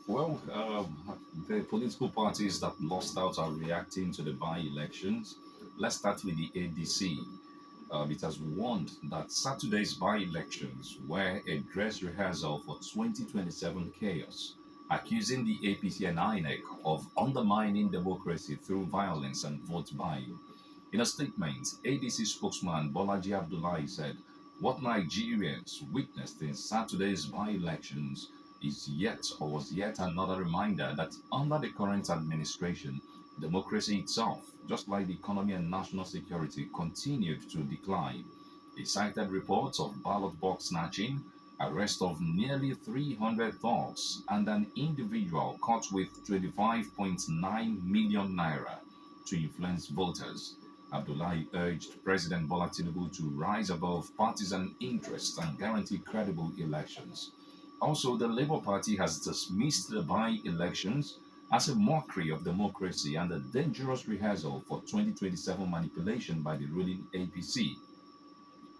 Well, the political parties that lost out are reacting to the by-elections. Let's start with the ADC. It has warned that Saturday's by-elections were a dress rehearsal for 2027 chaos, accusing the APC and INEC of undermining democracy through violence and vote buying. In a statement, ADC spokesman Bolaji Abdullahi said, "What Nigerians witnessed in Saturday's by-elections is yet or was yet another reminder that under the current administration, democracy itself, just like the economy and national security, continued to decline." He cited reports of ballot box snatching, arrest of nearly 300 thugs, and an individual caught with 25.9 million naira to influence voters. Abdullahi urged President Bola Tinubu to rise above partisan interests and guarantee credible elections. Also, the Labour Party has dismissed the by-elections as a mockery of democracy and a dangerous rehearsal for 2027 manipulation by the ruling APC.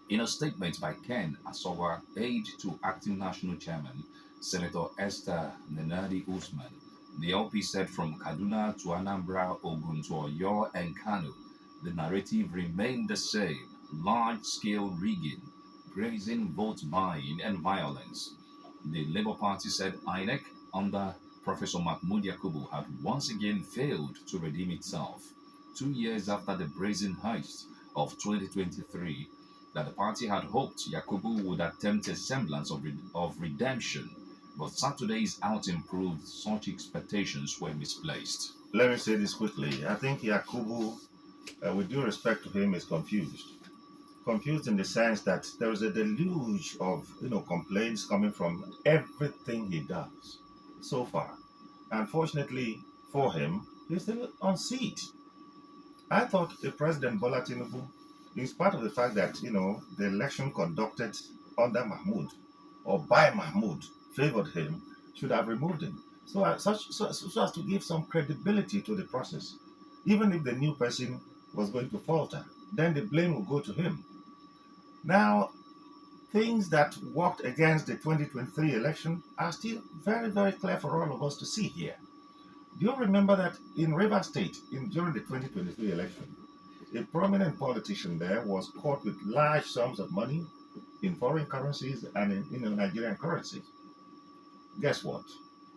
In a statement by Ken Asawa, aide to acting national chairman, Senator Esther Nenadi Usman, the LP said from Kaduna to Anambra, Ogun to Oyo and Kano, the narrative remained the same: large scale rigging, brazen vote buying, and violence. The Labour Party said INEC, under Professor Mahmoud Yakubu, had once again failed to redeem itself. 2 years after the brazen heist of 2023, that the party had hoped Yakubu would attempt a semblance of redemption, but Saturday's outing proved such expectations were misplaced. Let me say this quickly. I think Yakubu, with due respect to him, is confused. Confused in the sense that there is a deluge of complaints coming from everything he does so far. Unfortunately for him, he's still on seat. I thought the President Bola Tinubu, in spite of the fact that the election conducted under Mahmoud or by Mahmoud favored him, should have removed him. So as to give some credibility to the process. Even if the new person was going to falter, then the blame will go to him. Now, things that worked against the 2023 election are still very, very clear for all of us to see here. Do you remember that in Rivers State, during the 2023 election, a prominent politician there was caught with large sums of money in foreign currencies and in Nigerian currency? Guess what?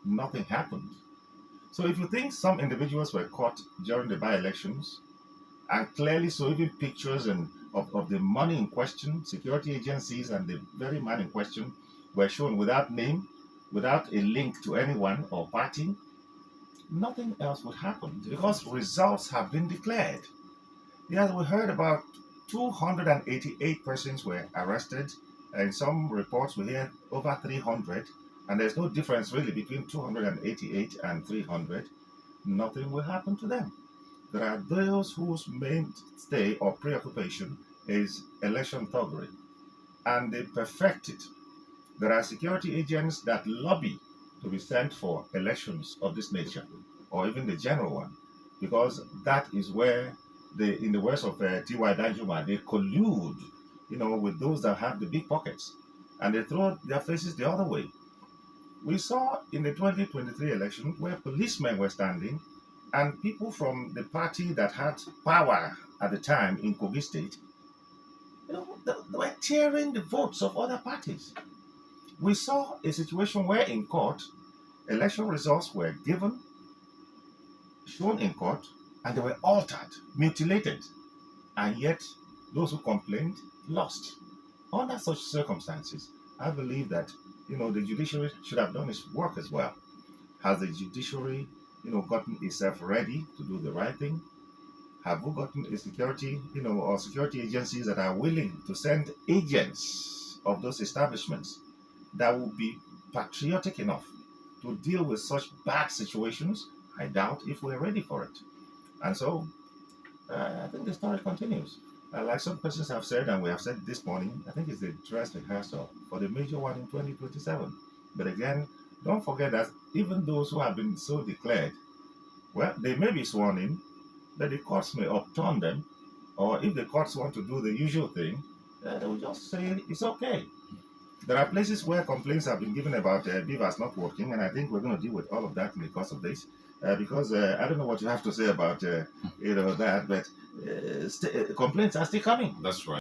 Nothing happened. So if you think some individuals were caught during the by-elections, and clearly so even pictures of the money in question, security agencies and the very man in question were shown without name, without a link to anyone or party, nothing else would happen because results have been declared. Yes, we heard about 288 persons were arrested, and some reports we hear over 300, and there's no difference really between 288 and 300. Nothing will happen to them. There are those whose mainstay or preoccupation is election thuggery, and they perfect it. There are security agents that lobby to be sent for elections of this nature, or even the general one, because that is where in the words of T.Y. Danjuma, they collude, with those that have the big pockets, and they throw their faces the other way. We saw in the 2023 election where policemen were standing and people from the party that had power at the time in Kogi State, they were tearing the votes of other parties. We saw a situation where in court, election results were given, shown in court, and they were altered, mutilated, and yet those who complained lost. Under such circumstances, I believe that the judiciary should have done its work as well. Has the judiciary, gotten itself ready to do the right thing? Have we gotten a security, or security agencies that are willing to send agents of those establishments that will be patriotic enough to deal with such bad situations? I doubt if we're ready for it. And so I think the story continues. Like some persons have said, and we have said this morning, I think it's the dress rehearsal for the major one in 2027. But again, don't forget that even those who have been so declared, well, they may be sworn in, but the courts may upturn them, or if the courts want to do the usual thing, they will just say it's okay. There are places where complaints have been given about beavers not working, and I think we're going to deal with all of that in the course of this. Because I don't know what you have to say about that, but complaints are still coming. That's right.